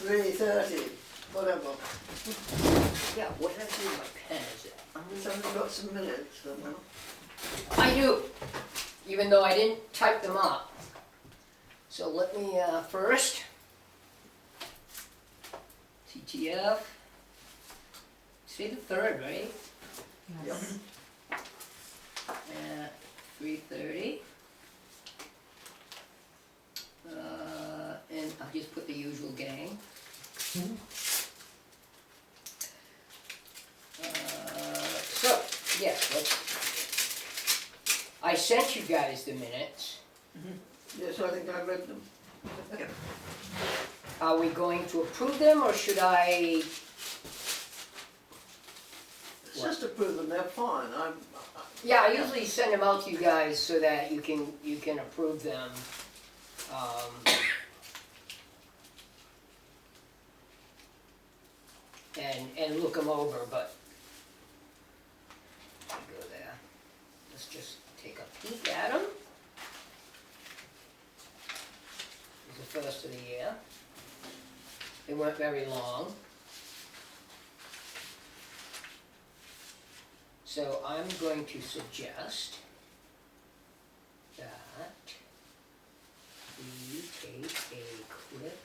3:30, whatever. Yeah, what did I do with my pen? Is it? It's only got some minutes, haven't it? I do, even though I didn't type them up. So let me, first, TTF, say the 3rd, right? Yes. At 3:30. And I'll just put the usual gang. So, yes, I sent you guys the minutes. Yes, I think I read them. Are we going to approve them, or should I? It's just to prove them, they're fine. Yeah, I usually send them out to you guys so that you can approve them. And look them over, but go there. Let's just take a peek at them. It's the first of the year. They weren't very long. So I'm going to suggest that we take a quick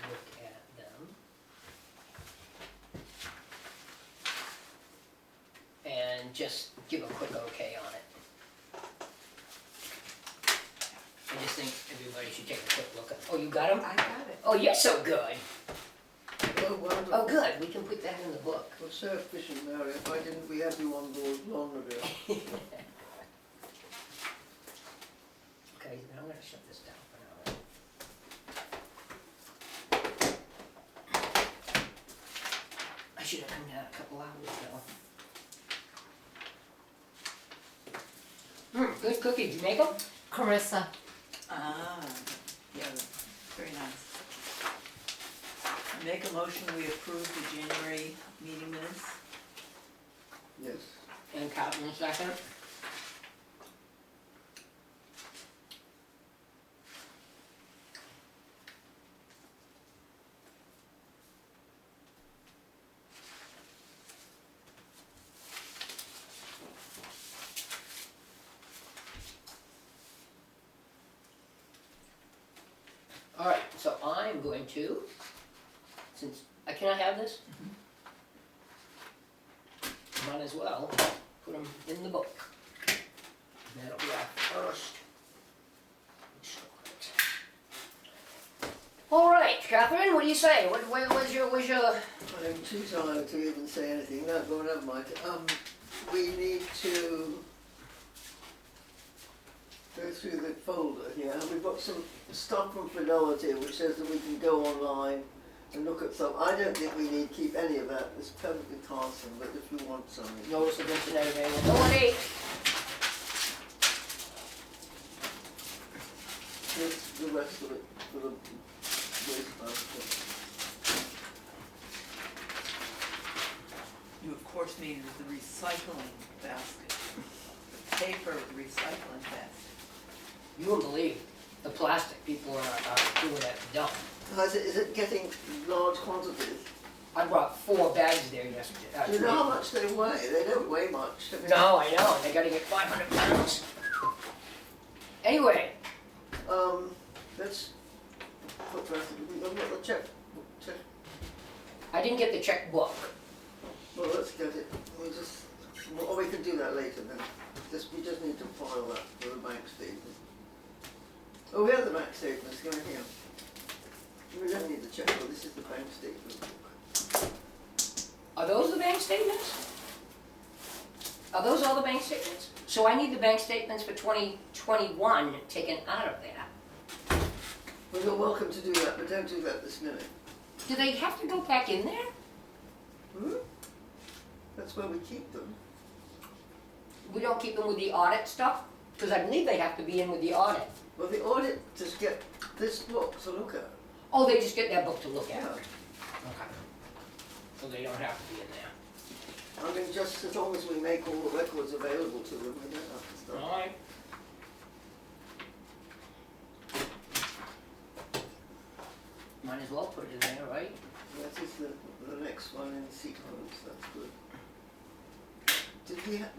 look at them and just give a quick okay on it. I just think everybody should take a quick look at. Oh, you got them? I got it. Oh, you're so good. Oh, wonderful. Oh, good. We can put that in the book. Well, so efficient, Mary. If I didn't, we had you on board long ago. Okay, now I'm going to shut this down for now. I should have come down a couple hours ago. Good cookie. Did you make them? Carissa. Ah, yeah, very nice. I make a motion, we approve the January meeting minutes. Yes. And Captain in a second. All right, so I'm going to, since, can I have this? Might as well put them in the book. And that'll be our first installment. All right, Catherine, what do you say? What's your? I'm too tired to even say anything. No, well, never mind. We need to go through the folder here. We've got some stuff from Fidelity which says that we can go online and look at some. I don't think we need to keep any of that. It's perfectly tiresome, but if you want something. Notice of internet availability. Here's the rest of it for the waste basket. You of course needed the recycling basket, the paper recycling basket. You wouldn't believe the plastic people are doing at the dump. Is it getting large quantities? I brought 4 bags there yesterday. Do you know how much they weigh? They don't weigh much. No, I know. They got to get 500 pounds. Anyway, let's put the rest of it. I've got the check. I didn't get the checkbook. Well, let's get it. We just, or we can do that later then. We just need to file that for the bank statement. Oh, we have the bank statements. Go here. We don't need the checkbook. This is the bank statement book. Are those the bank statements? Are those all the bank statements? So I need the bank statements for 2021 taken out of that. Well, you're welcome to do that, but don't do that this minute. Do they have to go back in there? That's where we keep them. We don't keep them with the audit stuff? Because I believe they have to be in with the audit. Well, the audit just get this book to look at. Oh, they just get that book to look at? Yeah. Okay. So they don't have to be in there. I mean, just as long as we make all the records available to them, we don't have to start. All right. Might as well put it in there, right? That is the next one in sequence, that's good.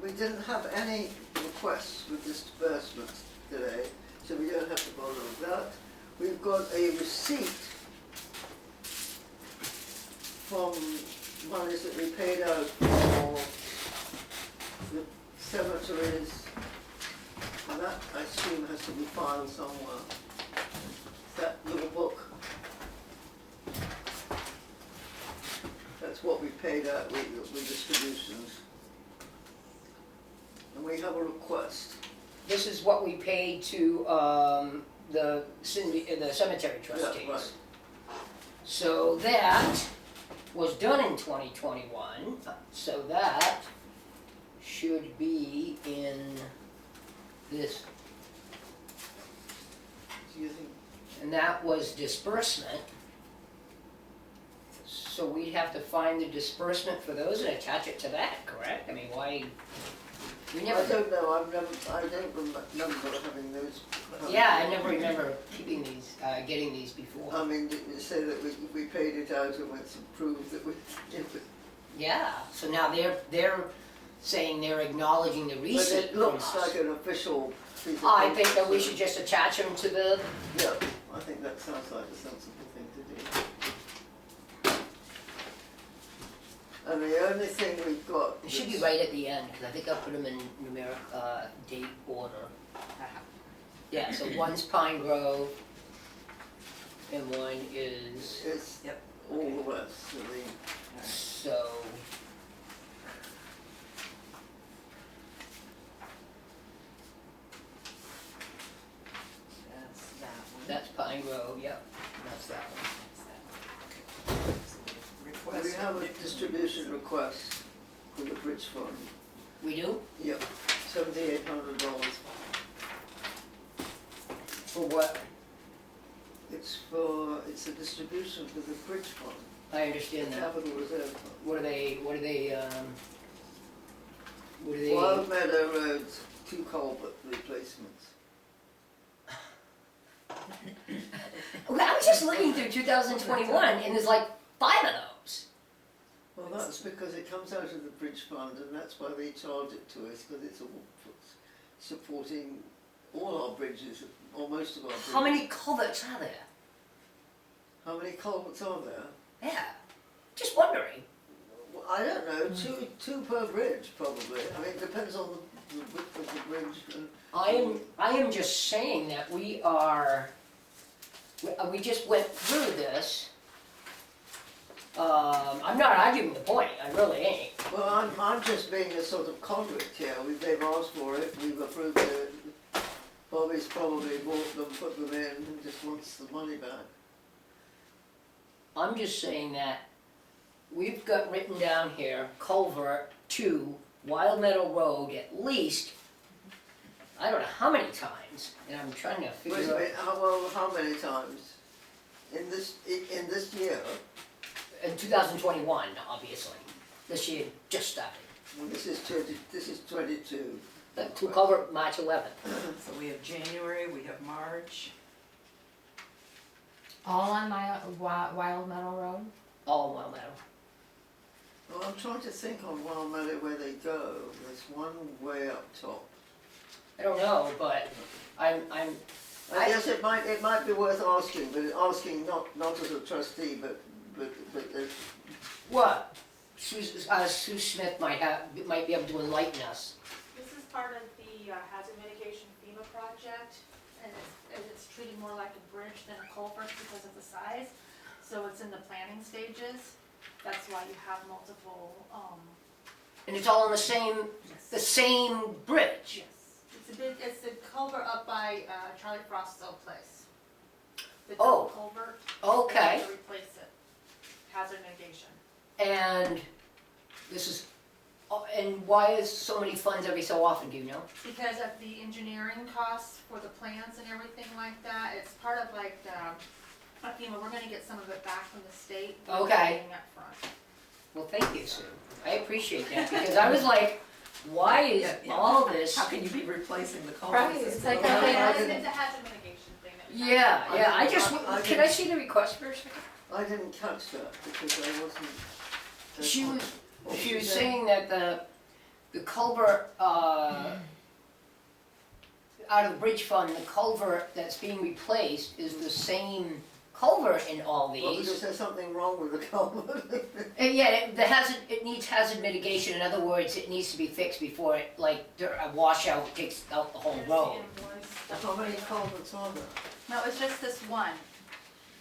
We didn't have any requests for disbursements today, so we don't have to bother with that. We've got a receipt from monies that we paid out for the cemeteries, and that, I assume, has to be filed somewhere. That little book. That's what we paid out with distributions. And we have a request. This is what we paid to, the cemetery trustees. Yeah, right. So that was done in 2021, so that should be in this, Do you think? and that was disbursement. So we'd have to find the disbursement for those and attach it to that, correct? I mean, why, we I never, don't know, I don't remember having those. yeah, I never remember keeping these, getting these before. I mean, you say that we paid it out and it's approved that we did it. Yeah, so now they're saying they're acknowledging the But receipt it from looks us. like an official piece of I think paper, that we so- should just attach them to the, Yeah, I think that sounds like a sensible thing to do. And the only thing we've got. it should be that's- right at the end, because I think I put them in numeric, date order. Yeah, so one's Pine Grove, and one is, It's Yep. all the rest, so so, That's that one. that's Pine Grove, yep, that's that one. That's that one. So we request. we have a distribution request for the bridge fund. We do? Yep, $7,800. For what? It's a distribution for the bridge fund, I understand that. capital reserve fund. What are they, what are they, Wild Meadow Road, 2 culvert replacements. Well, I was just looking through 2021, and there's like 5 of those. Well, that's because it comes out of the bridge fund, and that's why they charge it to us, because it's all supporting all our bridges, or most of our bridges. How many culverts are there? How many culverts are there? Yeah, just wondering. Well, I don't know, two per bridge, probably. I mean, it depends on the width of the bridge and. I am just saying that we just went through this. I'm not arguing the point, I really ain't. Well, I'm just being a sort of conduit here. They've asked for it, we've approved it. Bobby's probably bought them, put them in, and just wants the money back. I'm just saying that we've got written down here, culvert to Wild Meadow Road at least, I don't know how many times, and I'm trying to Wait a figure out. minute, how many times? In this year? In 2021, obviously, this year just started. Well, this is 22. To cover March 11th. So we have January, we have March. All on my Wild Meadow Road? All Wild Meadow. Well, I'm trying to think on Wild Meadow where they go. There's one way up top. I don't know, but I Yes, it might be worth asking, but asking not as a trustee, but what? Sue Smith might be able to enlighten us. This is part of the hazard mitigation FEMA project, and it's treated more like a bridge than a culvert because of the size. So it's in the planning stages. That's why you have multiple, And it's all on the same bridge. yes. It's the culvert up by Charlie Frost's old place. The Oh. double culvert. Okay. They have to replace it. Hazard mitigation. And this is, and why is so many funds every so often, do you know? Because of the engineering costs for the plans and everything like that, it's part of like, FEMA, we're gonna get some of it back from the state. We're Okay. paying up front. Well, thank you, Sue. I appreciate that, because I was like, why is Yeah. all this? How can you be replacing the culverts? Right, it's like Yeah, Okay, it's I it's a hazard mitigation thing that Yeah, yeah, I just, I can I see the request for a second? I didn't catch that because I wasn't. She was, What she was saying? saying that the culvert, out of the bridge fund, the culvert that's being replaced is the same culvert in all Well, because these. there's something wrong with the culvert. Yeah, it needs hazard mitigation, in other words, it needs to be fixed before it, like, a washout takes out the whole Here's the road. invoice. How many culverts are there? No, it's just this one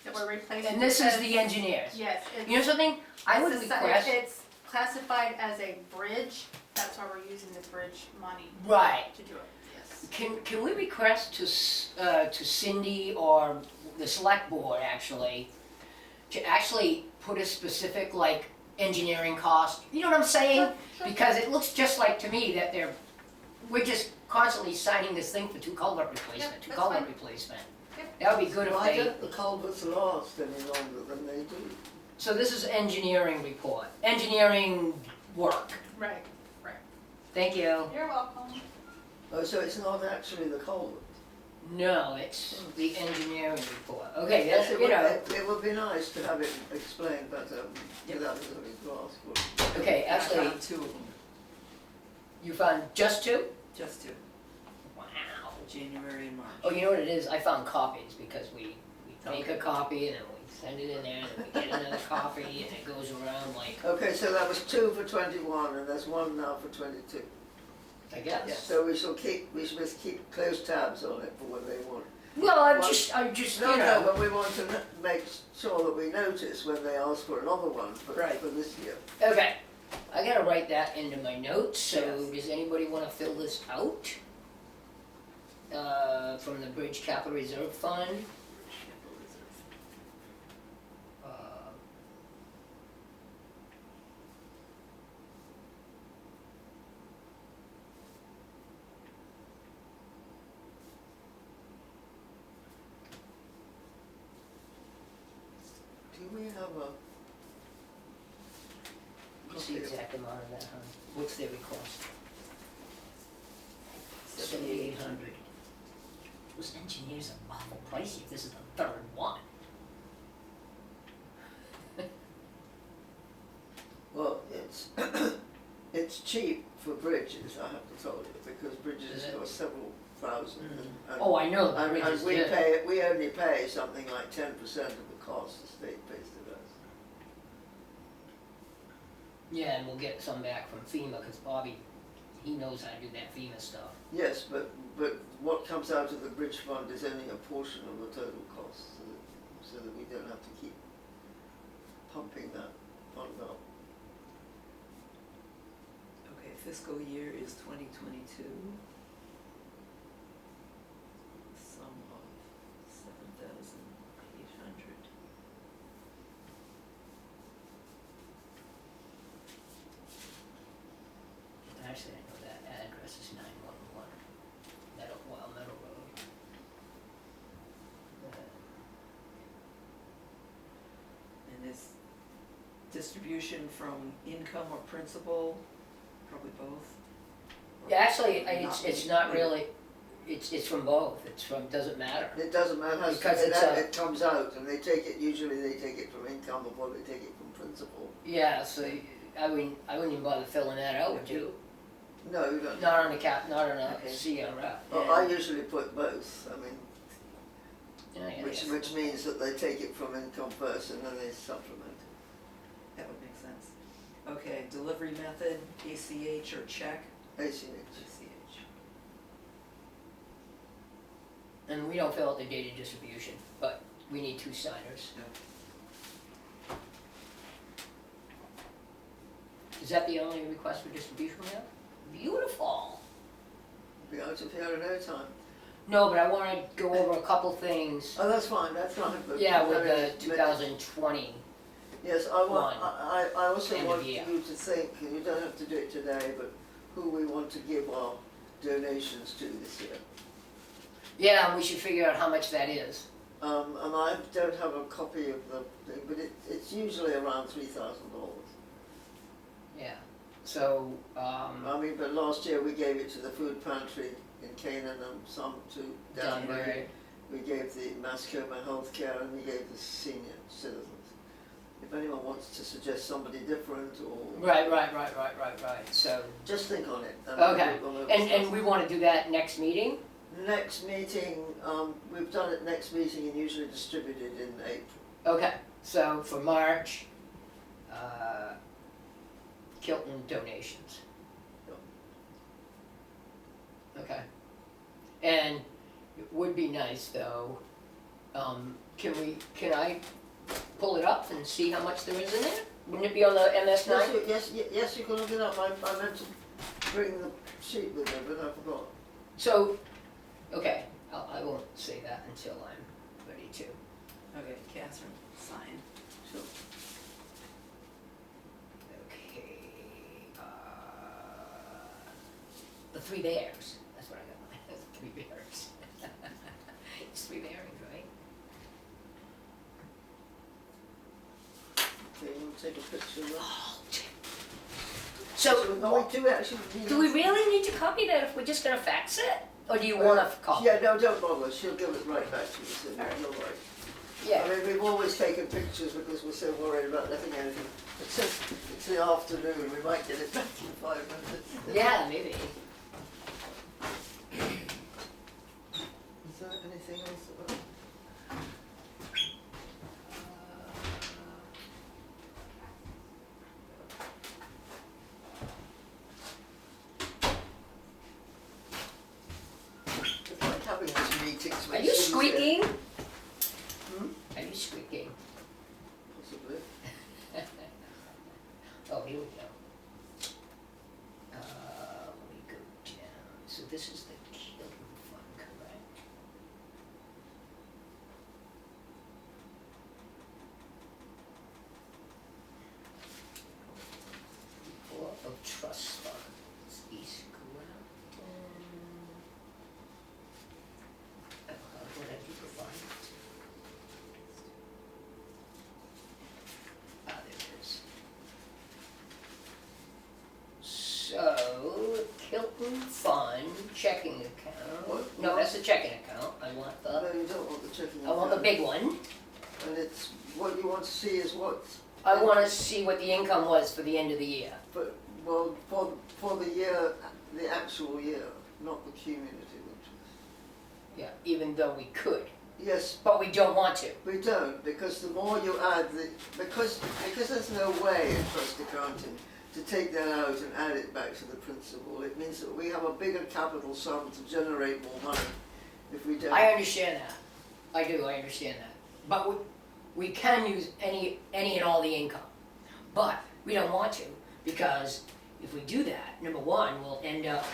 that we're replacing. And this is because- the engineers. Yes, You know something, I would it's a si- request, It's classified as a bridge, that's why we're using the bridge money right, to do it, yes. can we request to Cindy or the select board actually, to actually put a specific like engineering cost, you know what I'm saying? Sure, sure. Because it looks just like to me that we're just constantly signing this thing for two culvert replacement, Yeah, two that's culvert fine. replacement. Yep. That would be good if Why they, don't the culverts last any longer than they do? so this is engineering report, engineering work. Right, Thank you. you're welcome. Oh, so it's not actually the culvert? No, it's the engineering report. Okay, Yes, that's, it you know, it would be nice to have it explained better without having to ask for it. okay, I actually, found 2 of them, you found just two? just 2, Wow. January and March. Oh, you know what it is? I found copies because we make a Okay. copy and then we send it in there and then we get another copy and it goes around like, Okay, so that was 2 for 21 and there's 1 now for 22. I guess. Yes. So we must keep close tabs on it for what they want. Well, I'm Well, just, No, you no, know, but we want to make sure that we notice when they ask for another one Right. for this year. okay. I gotta write that into my notes, so Yes. does anybody wanna fill this out? From the Bridge Capital Reserve Fund, uh, Do we have a what's the copy of- exact amount of that, huh? What's their request? 7,800. 7,800. Those engineers are awful pricey if this is the third one. Well, it's, it's cheap for bridges, I have to tell you, because bridges Is it? cost several thousand. and- Oh, I know the And bridges we did. we only pay something like 10% of the cost the state pays to us. Yeah, and we'll get some back from FEMA, cause Bobby, he knows how to do that FEMA stuff. Yes, but what comes out of the bridge fund is only a portion of the total cost, so that we don't have to keep pumping that fund up. Okay, fiscal year is 2022. Sum of 7,800. Actually, I know that address is 911 Meadow Road. And is distribution from income or principal, probably both? Or Actually, not it's really? not really, it's from both, doesn't matter. It doesn't matter, Because it's a- it comes out, and usually they take it from income before they take it from principal. Yeah, so I wouldn't even bother filling that out, would you? No, you don't. Not on a Okay. CRF. Well, I usually put both, I mean, Yeah, I which guess. means that they take it from income first and then they supplement it. That would make sense. Okay, delivery method, ACH or check? ACH. ACH. And we don't fill out the data distribution, but we need 2 signers. Is that the only request for distribution we have? Beautiful. Be out of here in no time. No, but I wanna go over a couple things. Oh, that's fine, but. Yeah, with I mean, the 2020. Yes, I want, one. I also End of want year. you to think, and you don't have to do it today, but who we want to give our donations to this year. Yeah, and we should figure out how much that is. And I don't have a copy of the thing, but it's usually around $3,000. Yeah. So, I mean, but last year we gave it to the food pantry in Canaan and some to Danbury. Danbury. we gave the Mascoma Healthcare, and we gave the senior citizens. If anyone wants to suggest somebody different, or Right, so, just think on it. okay, we'll and we wanna do that next meeting? Next meeting, we've done it next meeting and usually distributed in April. Okay, so for March, Kilton donations. Okay. And it would be nice though, can I pull it up and see how much there is in there? Wouldn't it be on the MS9? Yes, you can look it up. I meant to bring the sheet with me, but I forgot. So, okay, I won't say that until I'm ready to. Okay, Catherine, sign. So, Okay, the three bears, that's what I got, three bears. It's three bearings, right? okay, we'll take a picture of that. Oh, so, No, we do actually need. do we really need to copy that if we're just gonna fax it? Or do you want a copy? Yeah, no, don't bother. She'll give it right back to you. So no worry. Yeah. I mean, we've always taken pictures because we're so worried about letting anything. It's the afternoon. We might get it back in 5 minutes. Yeah, maybe. Is there anything else about? It's like having these meetings. Are with you Susan. squeaking? Hmm? Are you squeaking? Possibly. Oh, here we go. Let me go down. So this is the Kilton Fund, correct? Report of Trust Funds, East Grafton. Oh, how would I do the fund? Ah, there it is. So, Kilton Fund, checking account. What? No, that's a checking account. I want No, the, you don't want the checking. I want the account. big one. And it's, what you want to see is what, I wanna see what the income was for the end of the year. but, well, for the year, the actual year, not the cumulative interest. Yeah, even though we could, Yes, but we don't want to. we don't, because the more you add because there's no way in trust accounting to take that out and add it back to the principal. It means that we have a bigger capital sum to generate more money if we don't. I understand that. I understand that. But we can use any and all the income. But we don't want to, because if we do that, number one, we'll end up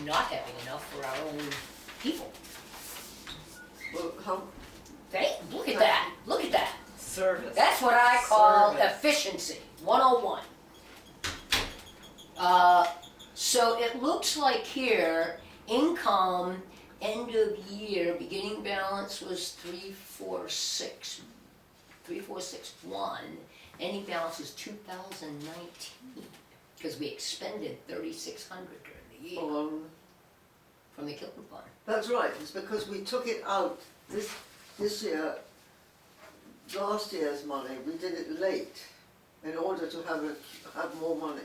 not having enough for our own people. Well, how, Look at that, look at that. Service. That's what I call Service. efficiency, 101. So it looks like here, income, end of year, beginning balance was 3461, ending balance is 2019, because we expended 3,600 during the year from the Kilton Fund. that's right, it's because we took it out this year, last year's money, we did it late in order to have more money.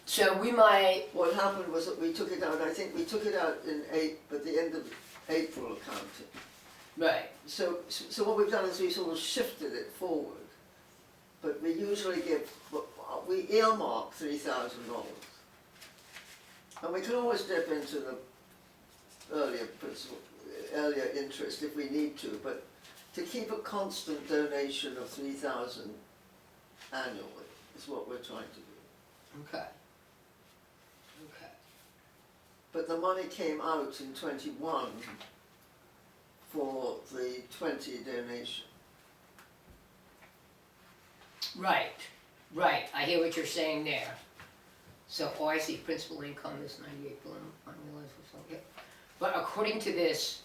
So we might, What happened was that we took it out, I think we took it out at the end of April accounting. right, So what we've done is we sort of shifted it forward. But we usually we earmark $3,000. And we can always dip into the earlier interest if we need to, but to keep a constant donation of 3,000 annually is what we're trying to do. okay. Okay. But the money came out in '21 for the 20 donation. Right, I hear what you're saying there. So, oh, I see, principal income is 98 billion, unrealized or something, yep. But according to this,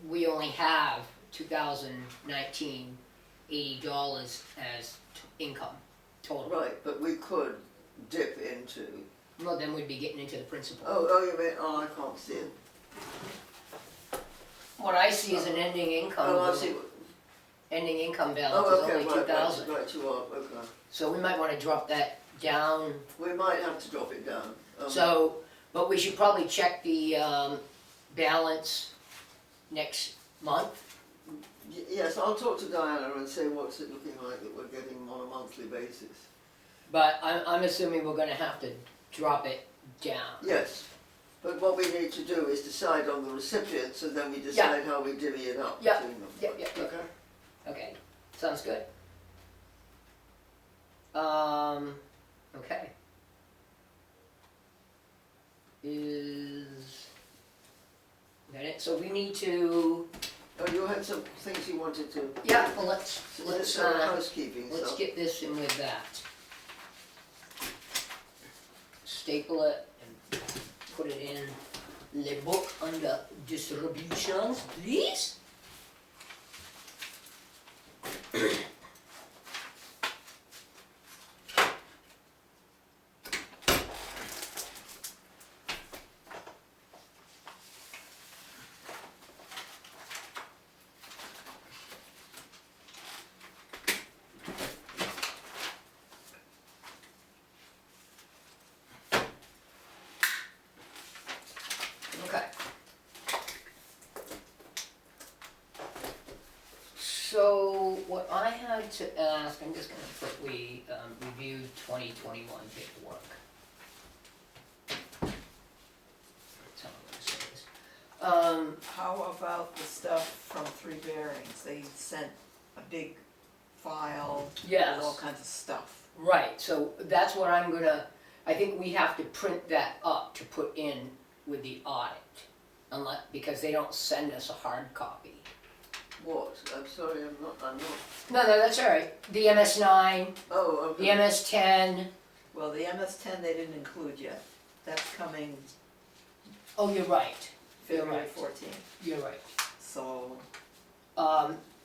we only have 2019 $80 as income total. Right, but we could dip into. Well, then we'd be getting into the principal. Oh, you mean? Oh, I can't see it. What I see is an ending income. Oh, I see. Ending income balance Oh, is okay, only right, 2,000. right, you are, okay. So we might wanna drop that down. We might have to drop it down. So, but we should probably check the, balance next month. Yes, I'll talk to Diana and say what's it looking like that we're getting on a monthly basis. But I'm assuming we're gonna have to drop it down. Yes, but what we need to do is decide on the recipients and then we decide how we divvy it up Yeah. between them. Yeah, yeah, yeah. Okay? Okay, sounds good. Okay. Is that it? So we need to, Oh, you had some things you wanted to, yeah, well, let's some housekeeping let's stuff. get this in with that. Staple it and put it in the book under distributions, please. Okay. So what I had to ask, I'm just gonna put we reviewed 2021 paperwork. That's how I'm gonna say this. How about the stuff from Three Bearings? They sent a big file Yes. with all kinds of stuff. Right, so that's what I'm gonna, I think we have to print that up to put in with the audit. Unless, because they don't send us a hard copy. What? I'm sorry, I'm not. No, that's all right. The MS9, Oh, okay. the MS10. Well, the MS-10 they didn't include yet. That's coming Oh, you're right. You're February right. 14th. You're right. So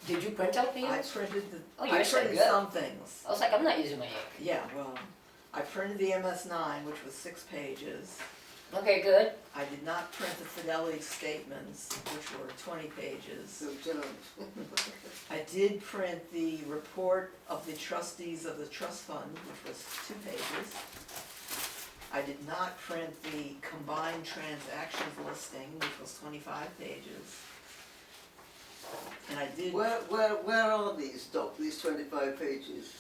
Did you print out the I MS? printed the, Oh, I you're so printed good. some things. I was like, I'm not using my ink. Yeah, well, I printed the MS-9, which was 6 pages. Okay, good. I did not print the fidelity statements, which were 20 pages. So, John. I did print the report of the trustees of the trust fund, which was 2 pages. I did not print the combined transactions listing, which was 25 pages. And I did. Where are these these 25 pages?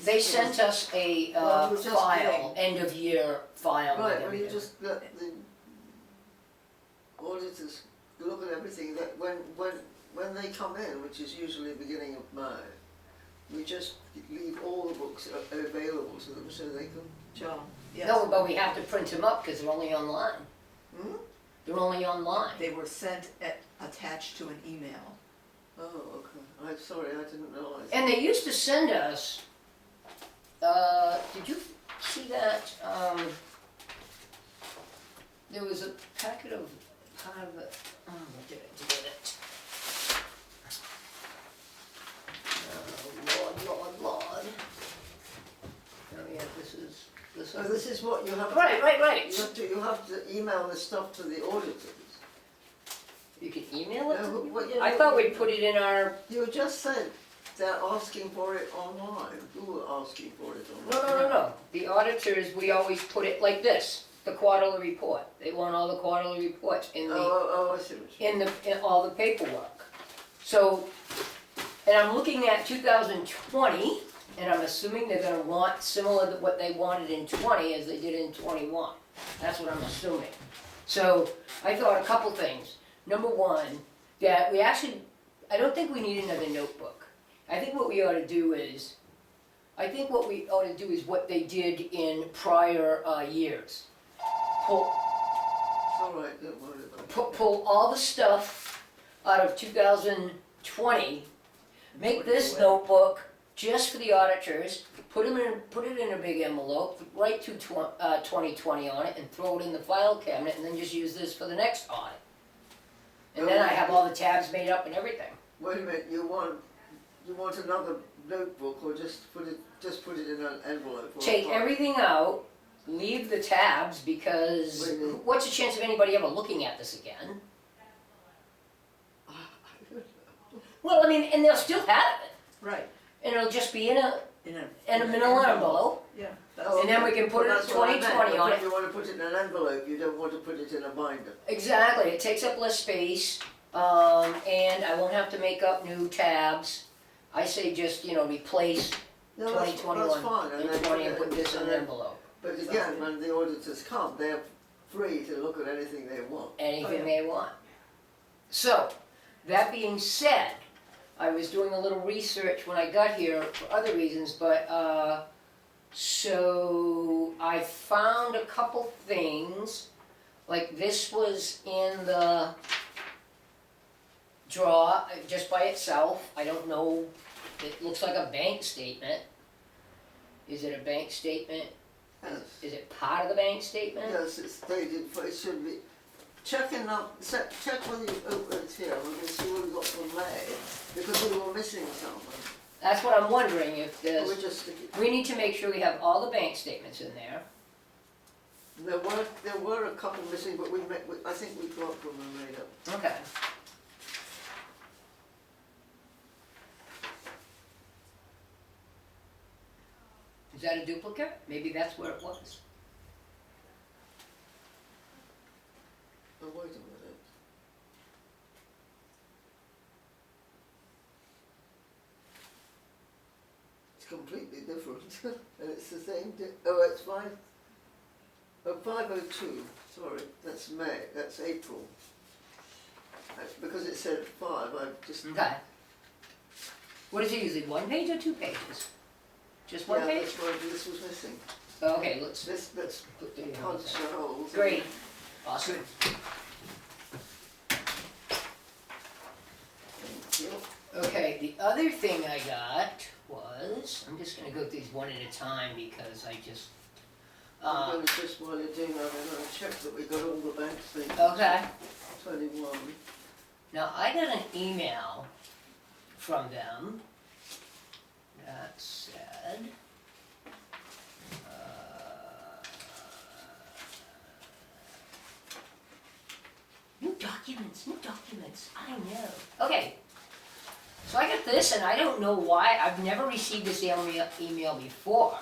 They sent us a Well, we're just file, getting- end of year file. with Right, well, you everything. just let the auditors look at everything, that when they come in, which is usually beginning of May, we just leave all the books available to them so they can. John, yes. No, but we have to print them up because they're only online. Hmm? They're only online. They were sent attached to an email. Oh, okay. I'm sorry, I didn't realise. And they used to send us, did you see that, there was a packet of, part of it, oh, what did I do with it? Lord. Oh yeah, this is. So this is what you have. Right. You have to email this stuff to the auditors. You can email it No, to me? what you- I thought we'd put it in our, You just said they're asking for it online. Who were asking for it online? no. The auditors, we always put it like this, the quarterly report. They want all the quarterly reports in the, Oh, I see what you mean. in all the paperwork. So, and I'm looking at 2020, and I'm assuming they're gonna want similar to what they wanted in 20 as they did in 21. That's what I'm assuming. So, I thought a couple things. Number one, that we actually, I don't think we need another notebook. I think what we ought to do is, what they did in prior years. Pull, It's all right, don't worry about it. pull all the stuff out of 2020, make this notebook just for the auditors, put it in a big envelope, write 2020 on it, and throw it in the file cabinet, and then just use this for the next audit. And then I have all the tabs made up and everything. Wait a minute, you want another notebook or just put it in an envelope? Or Take a file? everything out, leave the tabs, because Wait a minute. what's the chance of anybody ever looking at this again? Well, I mean, and they'll still have it, Right, and it'll just be in a in a. manila envelope, Yeah, Oh, and then we okay. can put Well, it that's what I meant. 2020 on But it. you wanna put it in an envelope, you don't want to put it in a binder. Exactly, it takes up less space, and I won't have to make up new tabs. I say just, replace No, 2021 that's fine, and 20 and put this in an then- envelope. But again, when the auditors come, they're free to look at anything they want. Anything yeah. they want. So, that being said, I was doing a little research when I got here for other reasons, but, so I found a couple things, like this was in the draw just by itself. I don't know, it looks like a bank statement. Is it a bank statement? Yes. Is it part of the bank statement? Yes, it's dated, it should be, check whether you, it's here, we'll see what we got from May, because we were missing something. That's what I'm wondering, if We there's, just stick it, we need to make sure we have all the bank statements in there. there were a couple missing, but I think we got them and made up. Okay. Is that a duplicate? Maybe that's where it was. Oh, wait a minute. It's completely different, and it's the same, oh, it's 502, sorry, that's May, that's April. Because it said 5, I just. Okay. What is it usually, one page or 2 pages? Just one Yeah, page? that's why this was missing. Okay, let's Let's put the, punch the holes. great, awesome. Thank you. Okay, the other thing I got was, I'm just gonna go through these one at a time because I just, I'm gonna just, while you're doing that, I'm gonna check that we got all the bank statements. okay. 21. Now, I got an email from them that said, new documents, I know. Okay, so I got this and I don't know why, I've never received this email before.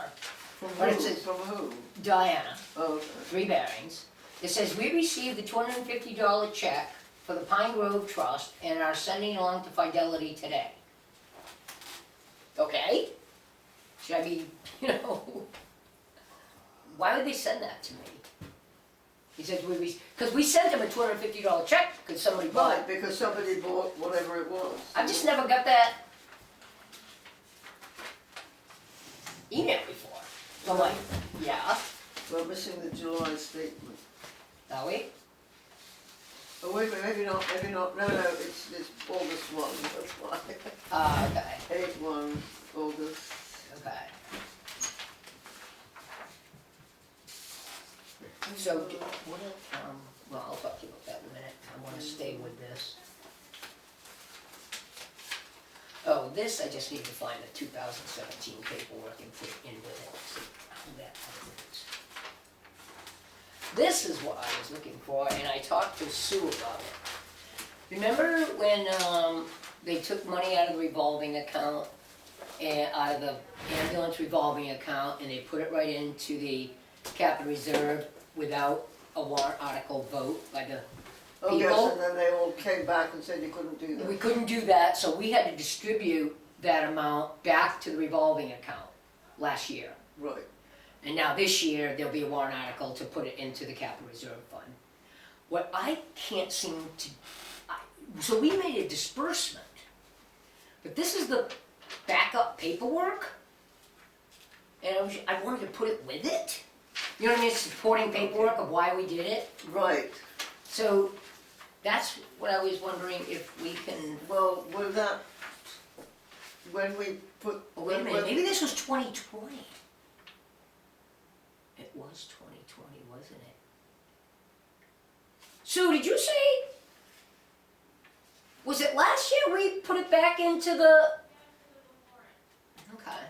From But who? it says- From who? Diana, Oh, okay. 3 Bearings. It says, we received the $250 check for the Pine Grove Trust and are sending along to Fidelity today. Okay? Should I be, why would they send that to me? He says, because we sent him a $250 check because somebody bought Right, it. because somebody bought whatever it was. I've just never got that email before. So I'm like, yeah, We're missing the July statement. are we? Oh, wait a minute, maybe not, no, it's August 1, that's why. Okay, 8/1, August. okay. So, what if, well, I'll talk to you about that in a minute, I wanna stay with this. Oh, this, I just need to find the 2017 paperwork and put it in with it, see how that happens. This is what I was looking for, and I talked to Sue about it. Remember when, they took money out of the revolving account, and out of the ambulance revolving account, and they put it right into the capital reserve without a warrant article vote by the Oh, yes, people? and then they all came back and said you couldn't do that. We couldn't do that, so we had to distribute that amount back to the revolving account last year. Right, And now this year, there'll be a warrant article to put it into the capital reserve fund. What I can't seem to, so we made a disbursement, but this is the backup paperwork? And I wanted to put it with it? You know what I mean, supporting paperwork of why we did it? right. So, that's what I was wondering if we can, Well, will that, when we put. oh, wait a minute, when- maybe this was 2020. It was 2020, wasn't it? Sue, did you say, was it last year we put it back into the? Okay.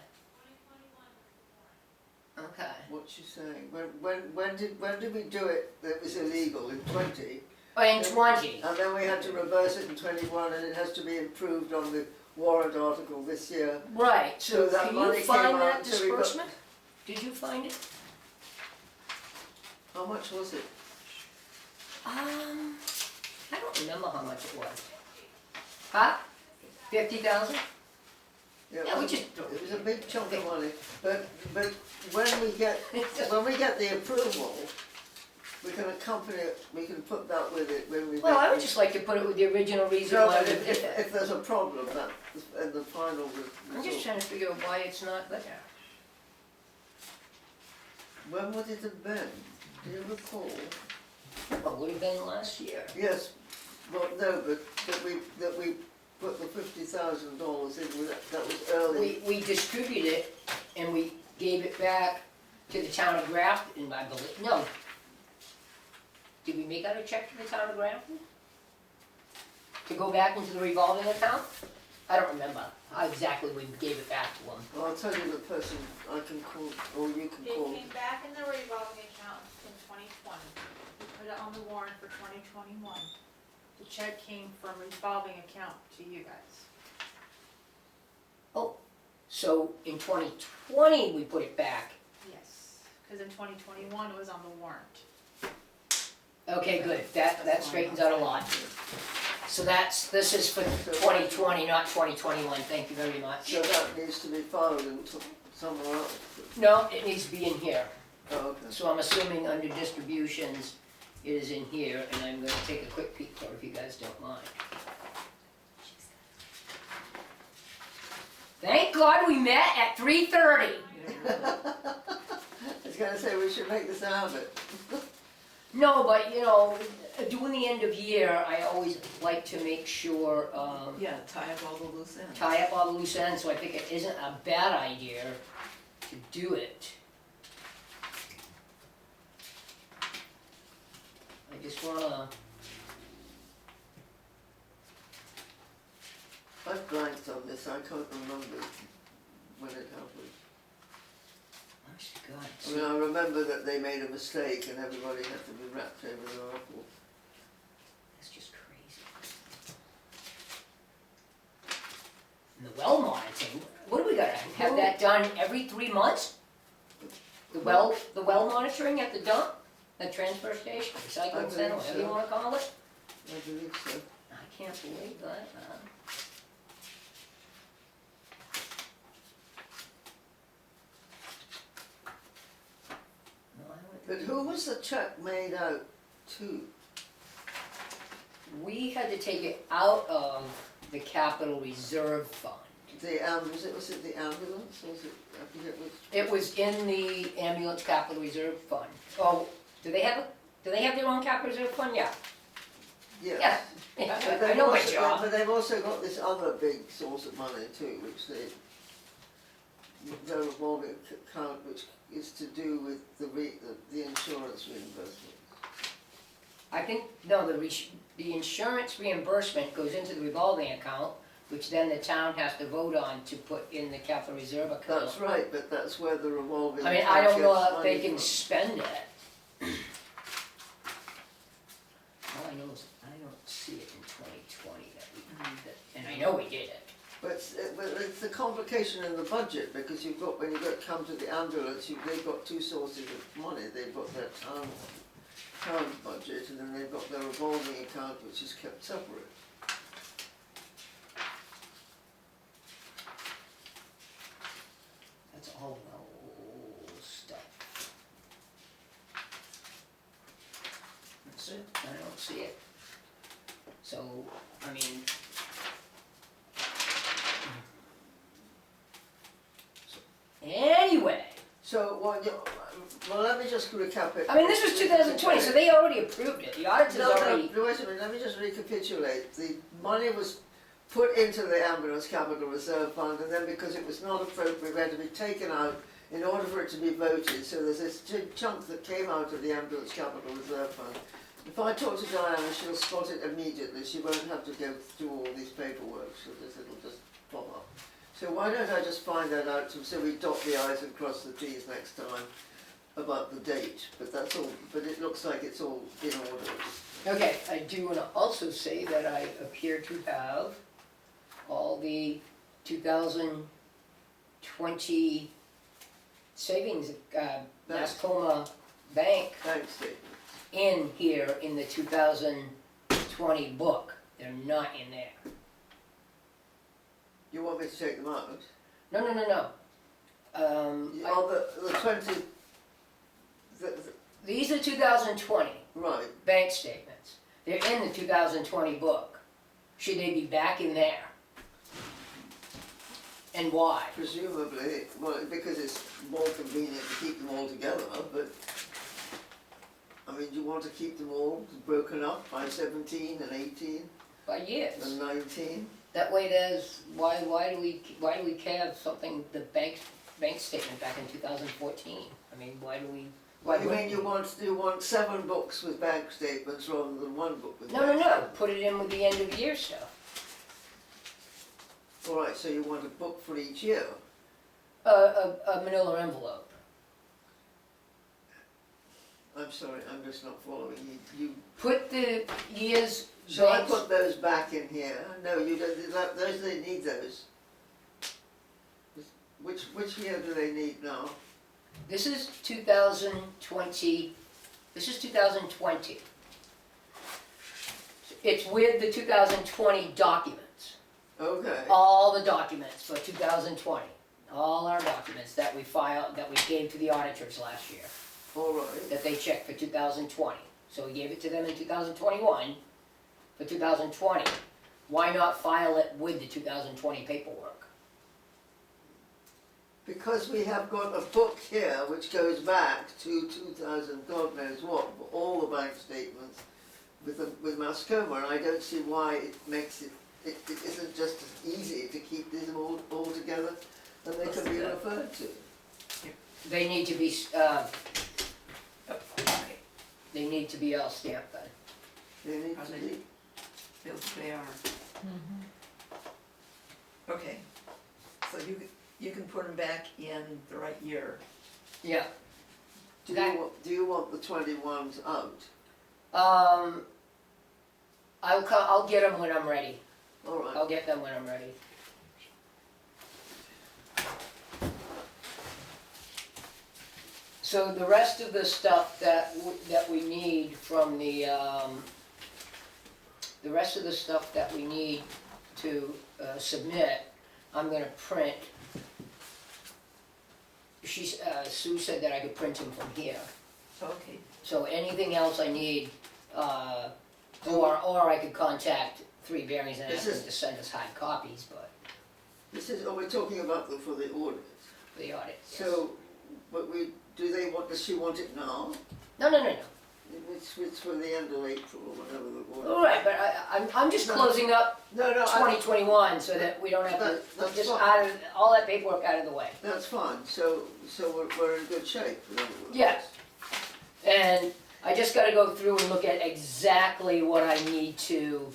Okay. What's she saying? When did we do it that was illegal in 20? in 20. And then we had to reverse it in 21, and it has to be improved on the warrant article this year. Right, so So that can you money came find out, that so we got- disbursement? Did you find it? How much was it? I don't remember how much it was. Huh? 50,000? Yeah, Yeah, we it just. was a big chunk of money, but when we get the approval, we can accompany it, we can put that with it when we. Well, I make would the- just like to put it with the original reason No, why but we if, did that. if there's a problem, that, in the final I'm just result. trying to figure out why it's not there. When would it have been? Do you recall? Well, it would have been last year. Yes, well, no, but that we put the $50,000 in, that was early. We distributed it and we gave it back to the town of Grafton, I believe, no. Did we make out a check to the town of Grafton? To go back into the revolving account? I don't remember how exactly we gave it back to them. Well, I'll tell you the person I can call, or you can It call. came back in the revolving account in 2020. We put it on the warrant for 2021. The check came from revolving account to you guys. So in 2020, we put it back. Yes. Because in 2021, it was on the warrant. Okay, good, that straightens out a lot. So this is for 2020, not 2021, thank you very much. So that needs to be filed in somewhere else. No, it needs to be in here. Oh, okay. So I'm assuming under distributions, it is in here, and I'm gonna take a quick peek for it if you guys don't mind. Thank God we met at 3:30. I was gonna say, we should make this a habit. No, but you know, doing the end of year, I always like to make sure, Yeah, tie up all the loose ends. tie up all the loose ends, so I think it isn't a bad idea to do it. I just wanna, I've blanked on this, I can't remember when it happened. God, I mean, I remember that they made a mistake and everybody had to be wrapped over their apple. that's just crazy. And the well monitoring, what do we gotta have that done every 3 months? The well monitoring at the dump, the transfer station, I recycling center, believe whatever you so. wanna call it? I believe so. I can't believe that, man. No, I would- But who was the check made out to? We had to take it out of the capital reserve fund. Was it the ambulance, or was it, I forget which? It was in the ambulance capital reserve fund. Oh, do they have their own capital reserve fund? Yeah. Yes. Yeah, But I they've know my also- job. But they've also got this other big source of money too, which their revolving account, which is to do with the insurance reimbursement. I think, no, the insurance reimbursement goes into the revolving account, which then the town has to vote on to put in the capital reserve account. That's right, but that's where the revolving. I mean, I don't know account if they gets can money spend it. All I know is, I don't see it in 2020 that we did it, and I know we did it. from. But it's a complication in the budget, because when you come to the ambulance, they've got two sources of money. They've got their town budget, and then they've got their revolving account, which is kept separate. That's all well stuff. That's it, I don't see it. So, I mean. Anyway, So, well, let me just recap it. I mean, this was 2020, so they already approved it, the auditors No, already. no, wait a minute, let me just recapitulate. The money was put into the ambulance capital reserve fund, and then because it was not appropriate, it had to be taken out in order for it to be voted. So there's this chunk that came out of the ambulance capital reserve fund. If I talk to Diana, she'll spot it immediately. She won't have to go through all these paperwork, so it'll just pop up. So why don't I just find that out, so we dot the i's and cross the t's next time about the date. But that's all. But it looks like it's all in order at this point. Okay, I do wanna also say that I appear to have all the 2020 savings, Mascoma Bank Bank statement. in here in the 2020 book. They're not in there. You want me to take them out? No. The 20, These are 2020 right, bank statements. They're in the 2020 book. Should they be back in there? And why? presumably, well, because it's more convenient to keep them all together, but, I mean, do you want to keep them all broken up by 17 and 18 By years. and 19? That way there's, why do we have something, the bank statement back in 2014? I mean, why do we? What, you mean you want 7 books with bank statements rather than 1 book with bank No, statements? put it in with the end of year stuff. All right, so you want a book for each year? A manila envelope. I'm sorry, I'm just not following you. Put the year's Shall I banks, put those back in here? No, you don't, those, they need those. Which year do they need now? this is 2020, this is 2020. It's with the 2020 documents. Okay, All the documents for 2020, all our documents that we filed, that we gave to the auditors last year, all right. that they checked for 2020. So we gave it to them in 2021 for 2020. Why not file it with the 2020 paperwork? Because we have got a book here which goes back to 2000, God knows what, all the bank statements with Mascoma, and I don't see why it makes it isn't just as easy to keep these all together and they can be referred to. They need to be, they need to be all stamped then. They need Are to they? be, Feels they are. Okay, so you can put them back in the right year. Yeah. do you want the 21s out? I'll get them when I'm ready. All right, I'll get them when I'm ready. So the rest of the stuff that we need from the rest of the stuff that we need to submit, I'm gonna print. Sue said that I could print them from here. Okay, So anything else I need, or I could contact Three Bearings and ask them to send us hard copies, but are we talking about for the audit? for the audit. Yes. So, but does she want it now? No. It's for the end of April or whatever the audit. All right, but I'm just closing up No, 2021 so that we don't have to, That's just fine. all that paperwork out of the way. That's fine, so we're in good shape, in other words. Yes. And I just gotta go through and look at exactly what I need to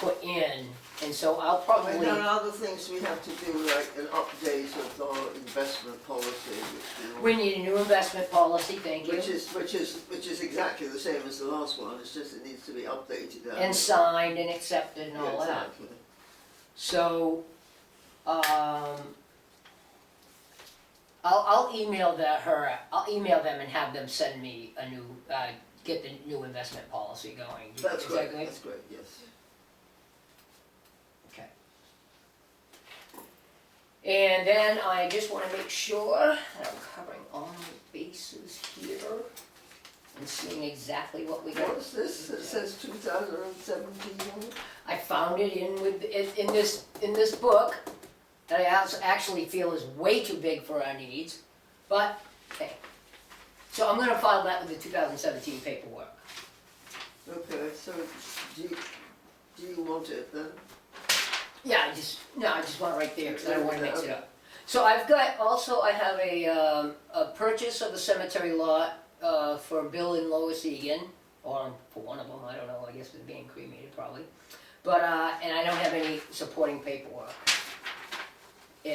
put in, and so I'll And probably, there are other things we have to do, like an update of our investment policy, we need a new investment policy, thank you, which is exactly the same as the last one, it's just it needs to be updated. and signed and accepted and Yeah, all that. exactly. So, I'll email I'll email them and have them send me a new, get the new investment policy going. That's Is that great, good? that's great, yes. Okay. And then I just wanna make sure that I'm covering all my bases here and seeing exactly what we got. What is this, it says 2017? I found it in this book that I actually feel is way too big for our needs, but, hey. So I'm gonna file that with the 2017 paperwork. Okay, so do you want it then? Yeah, I just want it right there, because I don't wanna mix it up. So I have a purchase of the cemetery lot, for Bill and Lois Egan, or for one of them, I don't know, I guess they're being cremated probably. But, and I don't have any supporting paperwork.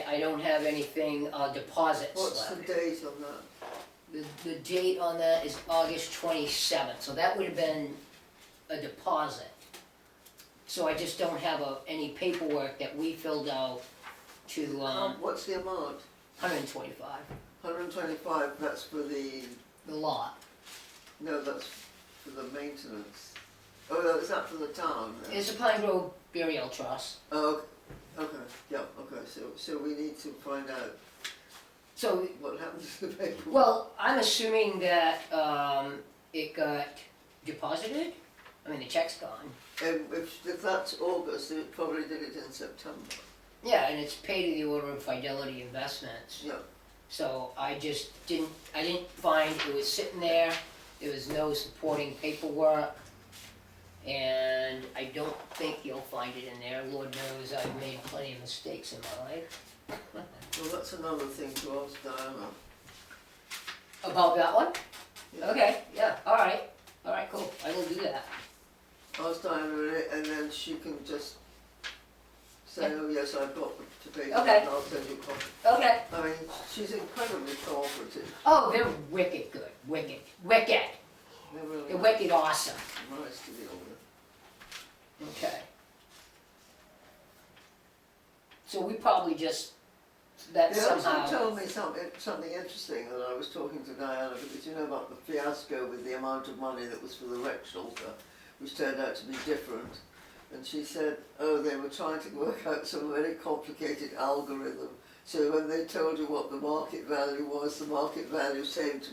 I don't have anything, deposits What's the left. date on that? The date on that is August 27th, so that would have been a deposit. So I just don't have any paperwork that we filled out to, What's the amount? 125, 125, that's for the, the lot. no, that's for the maintenance. Oh, no, is that for the town? then? It's a Pine Grove Burial Trust. Oh, okay, yeah, okay, so we need to find out So, what happened to the paperwork. well, I'm assuming that, it got deposited? I mean, the check's gone. And if that's August, it probably did it in September. Yeah, and it's paid to the order of Fidelity Investments. Yeah, So I just didn't find, it was sitting there, there was no supporting paperwork. And I don't think you'll find it in there. Lord knows I've made plenty of mistakes in my life. well, that's another thing to ask Diana. About that one? Yeah. Okay, yeah, alright, cool, I will do that. Ask Diana and then she can just say, Yeah. oh yes, I've got to pay for Okay. that, and I'll send you a copy. Okay. I mean, she's incredibly cooperative. Oh, they're wicked good, wicked. They're They're really wicked awesome. nice to deal with. Okay. So we probably just, that They also somehow. told me something interesting that I was talking to Diana, because you know about the fiasco with the amount of money that was for the rec shelter, which turned out to be different. And she said, oh, they were trying to work out some very complicated algorithm. So when they told you what the market value was, the market value seemed to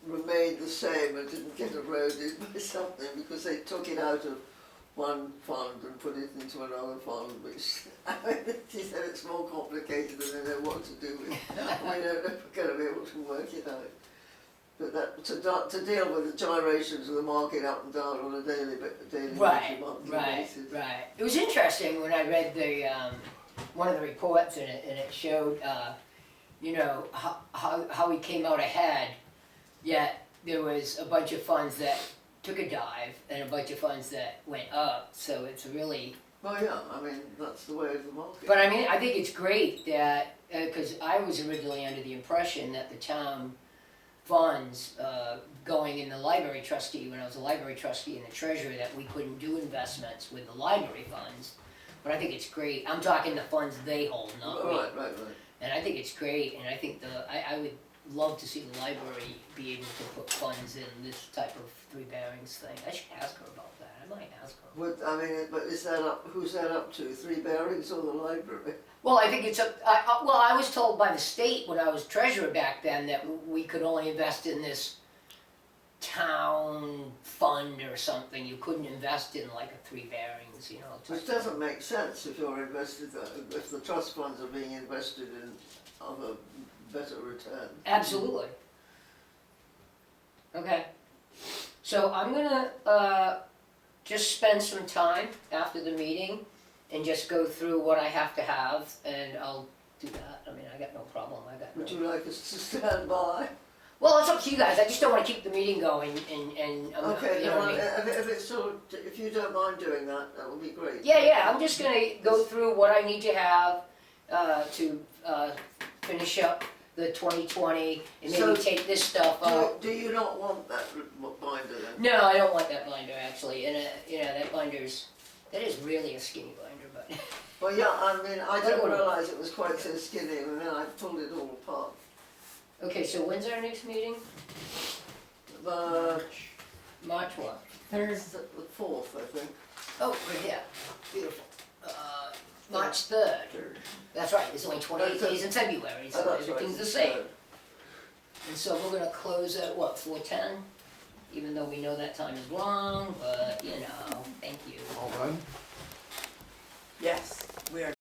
remain the same and didn't get eroded by something, because they took it out of one fund and put it into another fund, which, I mean, she said it's more complicated than they know what to do with. We don't know if we're going to be able to work it out. But that, to deal with the gyrations of the market up and down on a daily, Right, monthly right, basis. right. It was interesting when I read the, one of the reports and it showed, you know, how he came out ahead, yet there was a bunch of funds that took a dive and a bunch of funds that went up, so it's really, Well, yeah, I mean, that's the way of the market. but I mean, I think it's great that, because I was originally under the impression that the town funds going in the library trustee, when I was a library trustee and the treasurer, that we couldn't do investments with the library funds. But I think it's great. I'm talking the funds they hold, not we. Right. And I think it's great, and I think I would love to see the library be able to put funds in this type of three bearings thing. I should ask her about that. I might ask her. But is that up, who's that up to, Three Bearings or the library? Well, I think it's I was told by the state when I was treasurer back then that we could only invest in this town fund or something. You couldn't invest in like a three bearings, you know. Which doesn't make sense if you're invested, if the trust funds are being invested in other better returns. Absolutely. Okay. So I'm gonna just spend some time after the meeting and just go through what I have to have, and I'll do that. I mean, I got no problem. Would you like us to stand by? Well, it's up to you guys. I just don't want to keep the meeting going, and Okay, you know no, what I mean? if it's sort of, if you don't mind doing that, that would be great. Yeah. I'm just gonna go through what I need to have to finish up the 2020, and maybe So, take this stuff out. Do you not want that binder then? No, I don't want that binder actually, and you know that is really a skinny binder, but Well, yeah, I mean, I I didn't wouldn't- realise it was quite so skinny, and then I pulled it all apart. okay. So when's our next meeting? March what? Third. It's the 4th, I think. Oh, right here. Beautiful. March 3rd. That's right. There's only 28 days in February, Oh, so that's right, everything's the it's same. 3rd. And so we're gonna close at what, 4:10? Even though we know that time is wrong, but you know, thank you. All done? Yes, we are